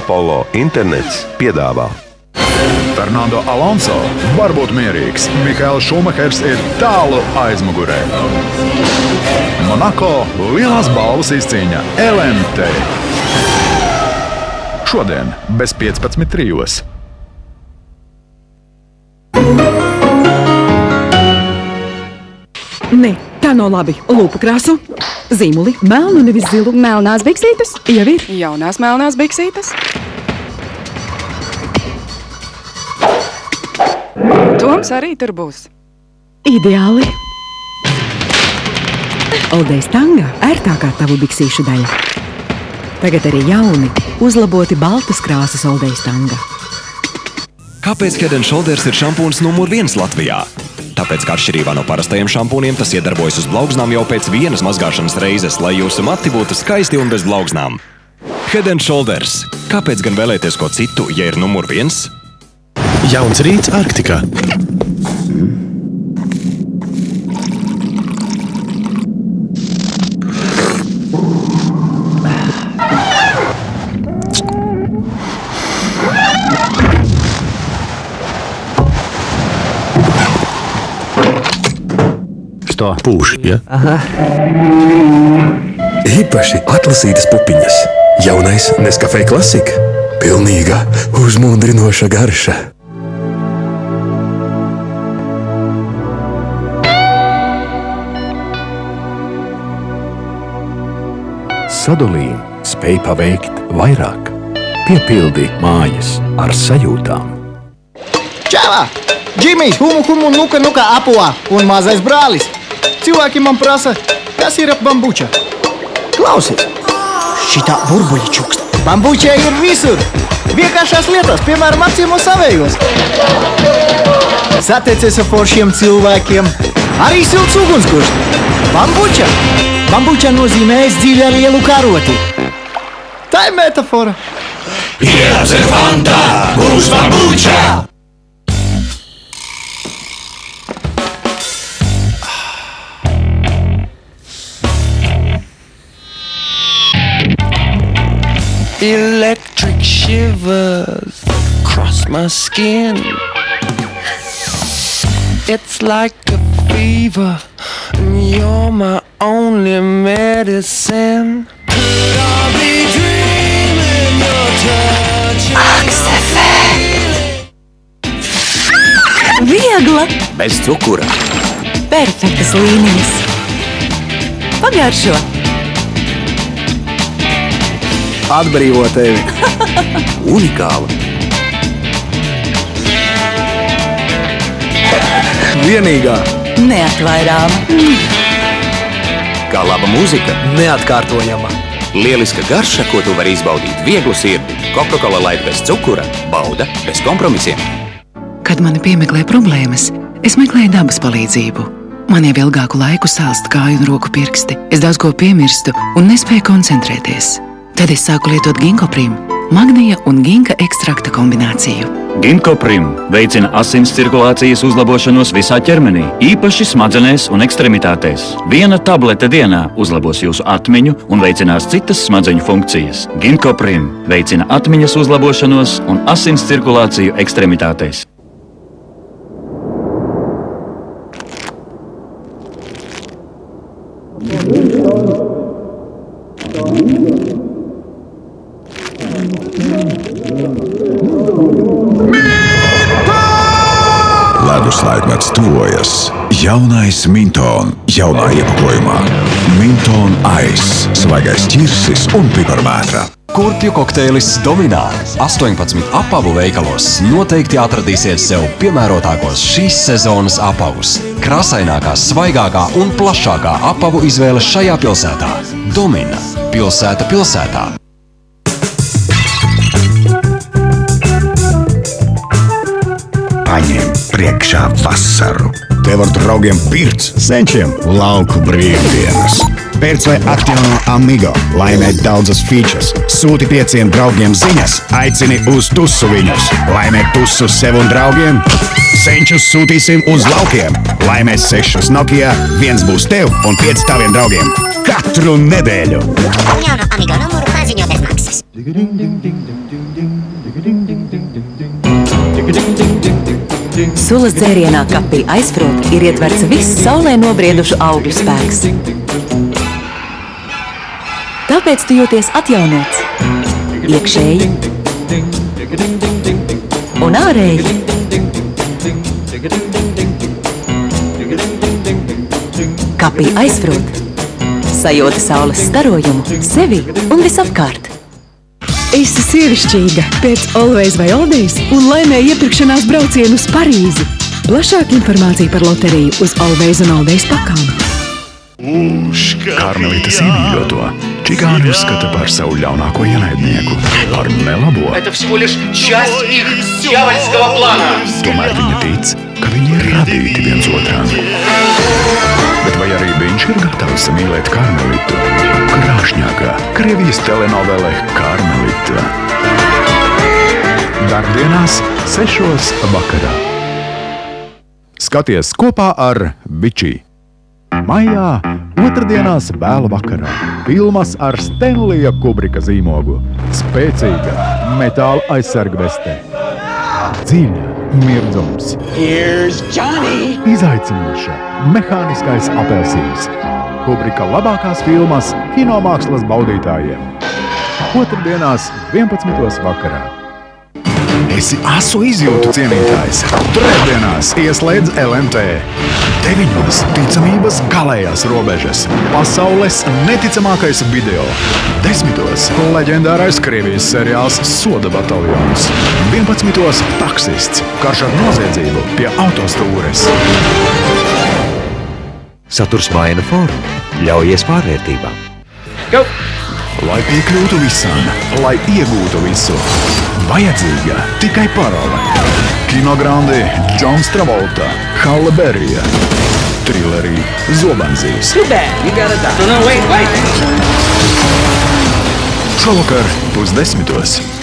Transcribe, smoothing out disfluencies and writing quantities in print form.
Apollo internets piedāvā. Fernando Alonso var būt mierīgs. Mihails Šumahers ir tālu aizmugurē. Monako lielās balvas izcīņa LMT. Šodien bez 15.3. Nē, tā nav labi. Lūpu krāsu, zīmuli, melnu, nevis zilu. Melnās biksītes? Jau ir. Jaunās melnās biksītes? Toms arī tur būs. Ideāli. Oldejs Tanga ērtākā tavu biksīšu daļa. Tagad arī jauni, uzlaboti baltas krāsas Oldejs Tanga. Kāpēc Head & Shoulders ir šampūns numur 1 Latvijā? Tāpēc, ka atšķirībā no parastajiem šampūniem, tas iedarbojas uz blaugnām jau pēc vienas mazgāšanas reizes, lai jūsu mati būtu skaisti un bez blaugnām. Head & Shoulders. Kāpēc gan vēlēties ko citu, ja ir numur 1? Jauns rīts Arktikā. Pūš, ja? Aha. Īpaši atlasītas pupiņas. Jaunais Nescafé Classic. Pilnīga, uzmundrinoša garša. Sadolīn spēj paveikt vairāk. Piepildi mājas ar sajūtām. Čāvā! Džimijs, humu, nuka, apua un mazais brālis. Cilvēki man prasa, kas ir bambuča. Klausies, šitā burbuļi čukst. Bambuča ir visur. Vienkāršās lietās, piemēram, acīm un savējos. Satiecies ar foršiem cilvēkiem. Arī silts ugunskurs. Bambuča. Bambuča nozīmē ēst dziļi ar lielu karoti. Tā ir metafora. Iedzer Fanta, būs bambuča! Electric shivers across my skin. It's like a fever, and you're my only medicine. Could I be dreaming your touch? Viegla. Bez cukura. Perfektas līnijas. Pagaršo. Atbrīvo tevi. Unikāla. Vienīgā. Neatvairāma. Kā laba mūzika. Neatkārtojama. Lieliska garša, ko tu vari izbaudīt vieglu sirdi. Coca-Cola Light bez cukura. Bauda bez kompromisiem. Kad mani piemeklē problēmas, es meklēju dabas palīdzību. Man jau ilgāku laiku sālst kāju un roku pirksti. Es daudz ko piemirstu un nespēju koncentrēties. Tad es sāku lietot Ginkgo Prim, magnija un ginka ekstrakta kombināciju. Ginkgo Prim veicina asins cirkulācijas uzlabošanos visā ķermenī, īpaši smadzenēs un ekstremitātēs. Viena tablete dienā uzlabos jūsu atmiņu un veicinās citas smadzeņu funkcijas. Ginkgo Prim veicina atmiņas uzlabošanos un asins cirkulāciju ekstremitātēs. Leduslaikmets tuvojas. Jaunais Minton, jaunā iepakojumā. Minton Ice, svaigais ķirsis un piparmētra. Kurpju kokteilis Dominā. 18 apavu veikalos noteikti atradīsiet sev piemērotākos šīs sezonas apavus. Krāsainākā, svaigākā un plašākā apavu izvēle šajā pilsētā. Domina. Pilsēta pilsētā. Paņem priekšā vasaru. Tev ar draugiem pirts, senčiem lauku brīvdienas. Pērc vai aktīvo Amigo, laimē daudzas features. Sūti 5 draugiem ziņas, aicini uz tusu viņus. Laimē tusu sev un draugiem. Senčus sūtīsim uz laukiem. Laimē 6 Nokia, 1 būs tev un 5 taviem draugiem. Katru nedēļu. Jauno Amigo numuru paziņo bez maksas. piecas. Sulas dzērienā kapī aizfrot ir ietverts viss saulē nobriedušu augļu spēks. Tāpēc tu jūties atjaunots, iekšēji un ārēji. Kapī aizfrot, sajūta saules starojumu sevi un visapkārt. Esi sievišķīga pēc Always vai Oldies un laimēji iepirkšanās braucienu uz Parīzi. Plašāka informācija par loteriju uz Always un Oldies pakām. Karmelītes iemīļoto čigāni uzskata par savu ļaunāko ienaidnieku, par nelabo. Tomēr viņa tic, ka viņi ir radīti viens otram. Bet vai arī viņš ir gatavs mīlēt Karmelitu? Krāšņākā Krievijas telenovele Karmelita. Darbdienās 6 vakarā. Skaties kopā ar Vičī. Maijā, otrdienās vēlu vakarā. Filmas ar Stenlija Kubrika zīmogu. Spēcīga metāla aizsargveste. Dziļa mirdzums. Izaicinoša mehāniskais apelsīns. Kubrika labākās filmas kinomākslas baudītājiem. Otrdienās 11. vakarā. Esi asu izjūtu cienītājs. Trešdienās ieslēdz LMT. 9. ticamības galējās robežas. Pasaules neticamākais video. 10. leģendārais Krievijas seriāls Soda bataljons. 11. taksists. Karš ar noziedzību pie autostūres. Saturs maina formu. Ļaujies pārvērtībām. Go! Lai piekļūtu visam, lai iegūtu visu, vajadzīga tikai parole. Kinograndi Džons Travolta, Halle Berrija, trilerī Zobanzīs. Šovakar 9:30.